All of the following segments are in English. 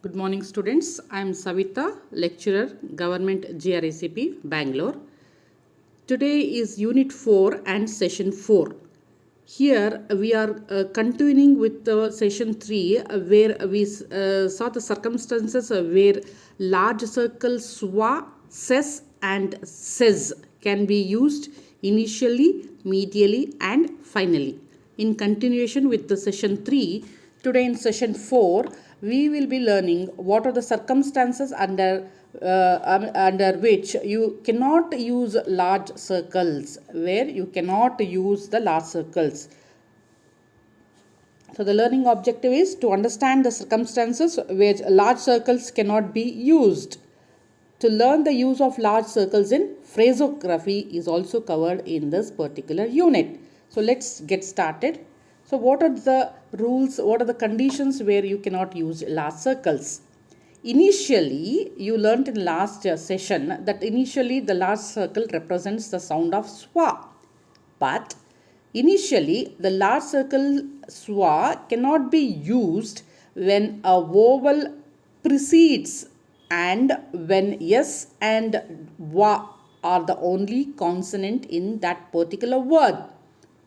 Good morning students. I am Savita, lecturer, Government GRACP, Bangalore. Today is Unit 4 and Session 4. Here we are continuing with the Session 3 where we saw the circumstances where large circle SWA, SES and SES can be used initially, medially and finally. In continuation with the Session 3, today in Session 4, we will be learning what are the circumstances under which you cannot use large circles, where you cannot use the large circles. So the learning objective is to understand the circumstances where large circles cannot be used. To learn the use of large circles in phraseography is also covered in this particular unit. So let's get started. So what are the rules, what are the conditions where you cannot use large circles? Initially, you learnt in last session that initially the large circle represents the sound of SWA. But initially, the large circle SWA cannot be used when a vowel precedes and when S and WA are the only consonant in that particular word.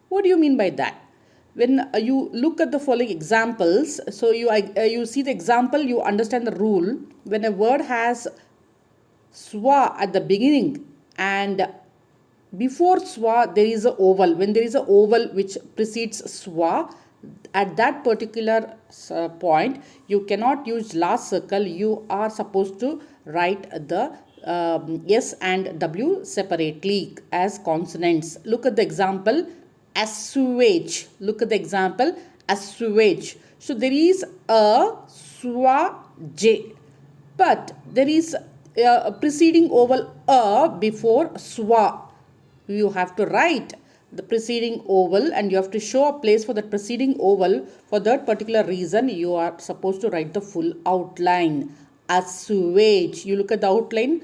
What do you mean by that? When you look at the following examples, so you see the example, you understand the rule. When a word has SWA at the beginning and before SWA there is a vowel. When there is a vowel which precedes SWA, at that particular point you cannot use large circle. You are supposed to write the S and W separately as consonants. Look at the example, assuage. Look at the example, assuage. So there is a SWA J, but there is a preceding vowel a before SWA. You have to write the preceding vowel and you have to show a place for the preceding vowel. For that particular reason, you are supposed to write the full outline. Assuage. You look at the outline,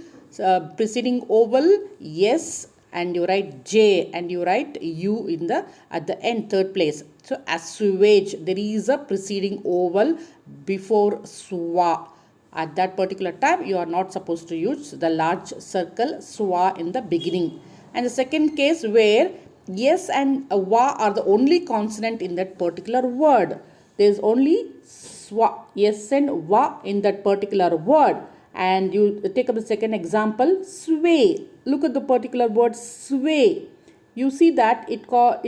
preceding vowel, yes, and you write J and you write U in the at the end, third place. So assuage, there is a preceding vowel before SWA. At that particular time, you are not supposed to use the large circle SWA in the beginning. And the second case where yes and wa are the only consonant in that particular word. There is only swa, yes and wa in that particular word. And you take up the second example, sway. Look at the particular word sway. You see that it got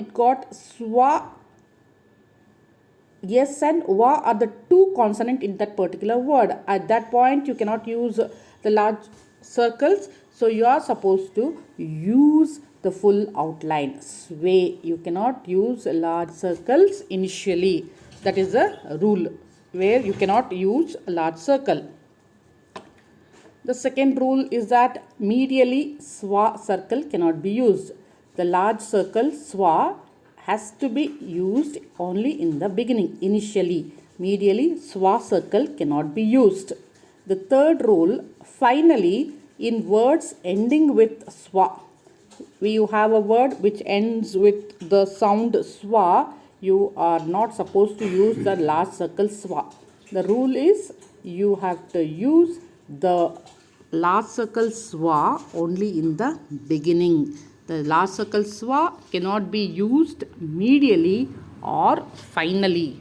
swa, yes and wa are the two consonant in that particular word. At that point, you cannot use the large circles. So you are supposed to use the full outline. Sway. You cannot use large circles initially. That is the rule where you cannot use a large circle. The second rule is that medially SWA circle cannot be used. The large circle SWA has to be used only in the beginning, initially. Medially SWA circle cannot be used. The third rule, finally, in words ending with SWA. You have a word which ends with the sound SWA, you are not supposed to use the large circle SWA. The rule is you have to use the large circle SWA only in the beginning. The large circle SWA cannot be used medially or finally.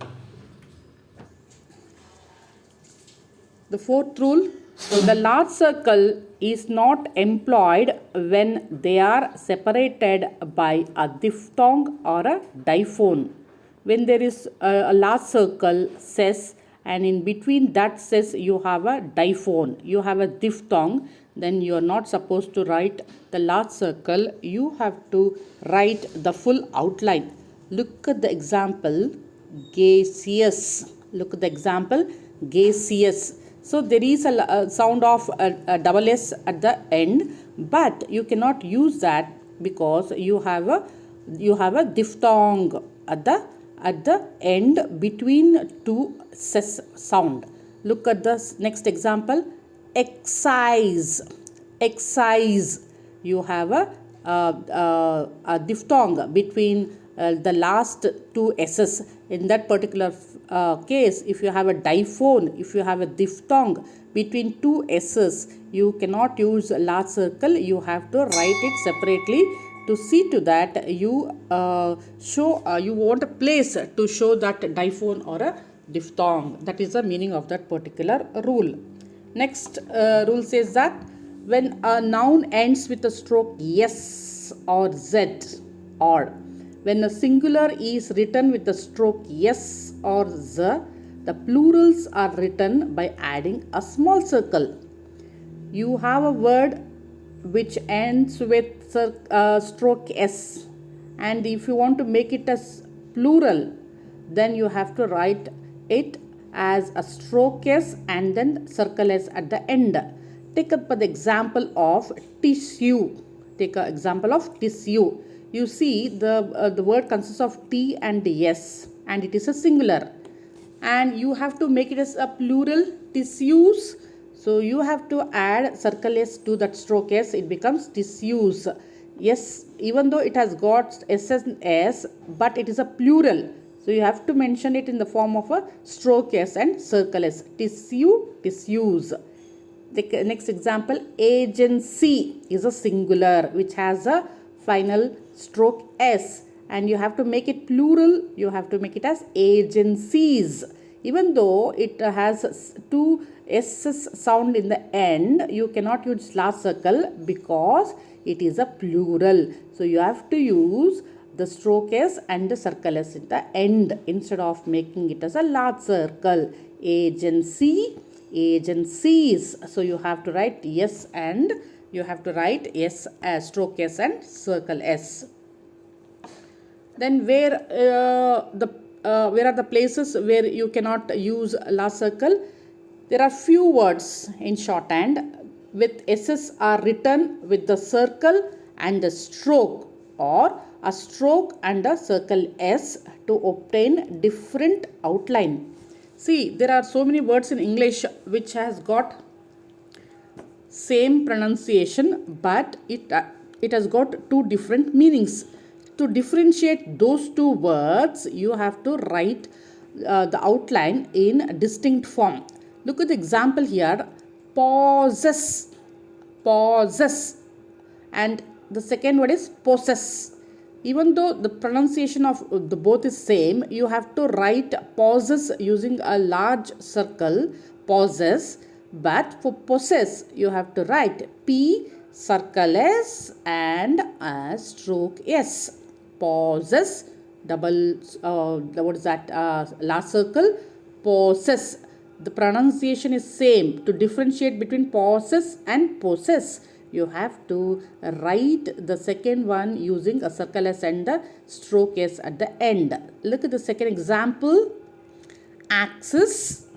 The fourth rule, the large circle is not employed when they are separated by a diphthong or a diphthong. When there is a large circle, ses, and in between that ses you have a diphthong, you have a diphthong, then you are not supposed to write the large circle. You have to write the full outline. Look at the example, gaseous. Look at the example, gaseous. So there is a sound of a double S at the end, but you cannot use that because you have a diphthong at the end between two ses sound. Look at the next example, excise. Excise. You have a diphthong between the last two S's. In that particular case, if you have a diphthong, if you have a diphthong between two S's, you cannot use a large circle. You have to write it separately. To see to that, you you want a place to show that diphthong or a diphthong. That is the meaning of that particular rule. Next rule says that when a noun ends with a stroke S or Z, or when a singular is written with a stroke S or Z, the plurals are written by adding a small circle. You have a word which ends with stroke S, and if you want to make it as plural, then you have to write it as a stroke S and then circle S at the end. Take up the example of tissue. Take an example of tissue. You see the word consists of T and S, and it is a singular, and you have to make it as a plural, tissues. So you have to add circle S to that stroke S. It becomes tissues. Yes, even though it has got S and S, but it is a plural. So you have to mention it in the form of a stroke S and circle S. Tissue, tissues. The next example, agency is a singular which has a final stroke S, and you have to make it plural. You have to make it as agencies. Even though it has two S's sound in the end, you cannot use large circle because it is a plural. So you have to use the stroke S and the circle S in the end instead of making it as a large circle. Agency, agencies. So you have to write S, and you have to write S as stroke S and circle S. Then where are the places where you cannot use large circle? There are few words in shorthand with S's are written with the circle and the stroke, or a stroke and a circle S to obtain different outline. See, there are so many words in English which has got same pronunciation, but it has got two different meanings. To differentiate those two words, you have to write the outline in distinct form. Look at the example here. Possess, possess, and the second word is possess. Even though the pronunciation of the both is same, you have to write possess using a large circle, possess, but for possess you have to write P circle S and a stroke S. Possess, double what is that, last circle, possess. The pronunciation is same. To differentiate between possess and possess, you have to write the second one using a circle S and the stroke S at the end. Look at the second example. Axis,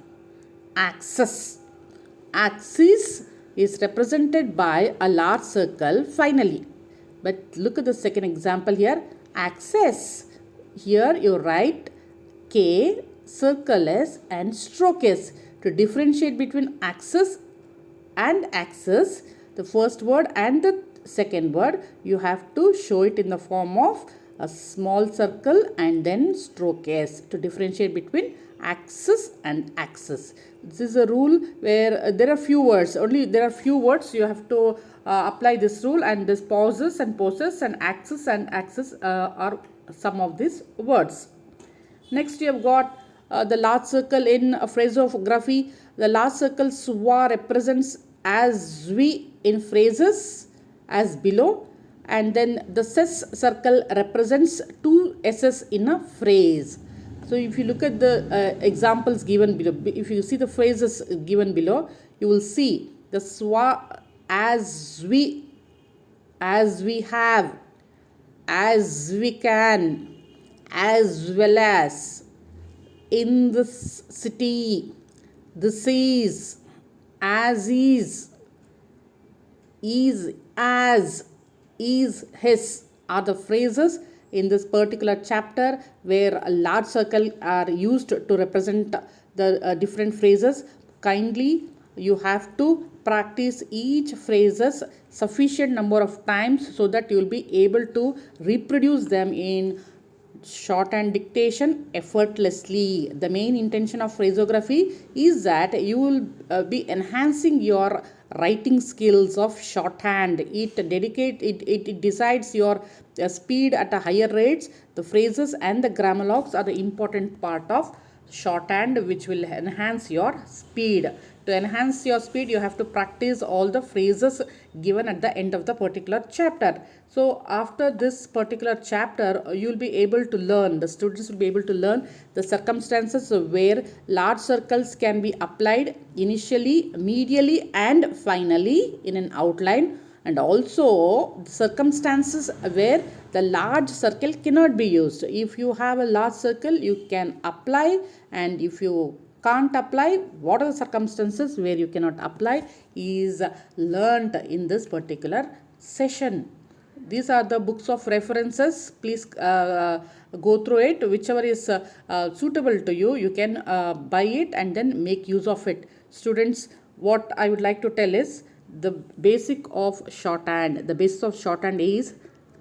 axis. Axis is represented by a large circle finally. But look at the second example here. Axis. Here you write K, circle S and stroke S. To differentiate between axis and axis, the first word and the second word, you have to show it in the form of a small circle and then stroke S to differentiate between axis and axis. This is a rule where there are few words. Only there are few words you have to apply this rule, and this pauses and possess and axis are some of these words. Next you have got the large circle in phraseography. The large circle SWA represents as we in phrases as below, and then the ses circle represents two S's in a phrase. So if you look at the examples given below, if you see the phrases given below, you will see the SWA as we have, as we can, as well as, in this city, this is, as is as, is his are the phrases in this particular chapter where a large circle are used to represent the different phrases. Kindly you have to practice each phrases sufficient number of times so that you will be able to reproduce them in shorthand dictation effortlessly. The main intention of phrasography is that you will be enhancing your writing skills of shorthand. It decides your speed at a higher rates. The phrases and the grammar locks are the important part of shorthand, which will enhance your speed. To enhance your speed, you have to practice all the phrases given at the end of the particular chapter. So after this particular chapter, you will be able to learn, the students will be able to learn the circumstances where large circles can be applied initially, medially and finally in an outline, and also circumstances where the large circle cannot be used. If you have a large circle, you can apply, and if you can't apply, what are the circumstances where you cannot apply is learnt in this particular session. These are the books of references. Please go through it. Whichever is suitable to you, you can buy it and then make use of it. Students, what I would like to tell is the basic of shorthand. The basis of shorthand is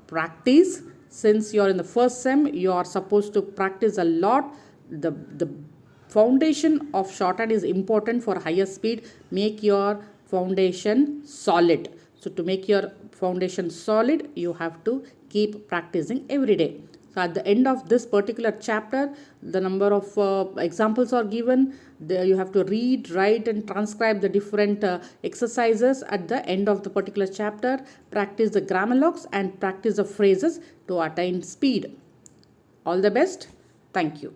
practice. Since you are in the first sem, you are supposed to practice a lot. The foundation of shorthand is important for higher speed. Make your foundation solid. So to make your foundation solid, you have to keep practicing every day. So at the end of this particular chapter, the number of examples are given. You have to read, write and transcribe the different exercises at the end of the particular chapter. Practice the grammar locks and practice the phrases to attain speed. All the best. Thank you.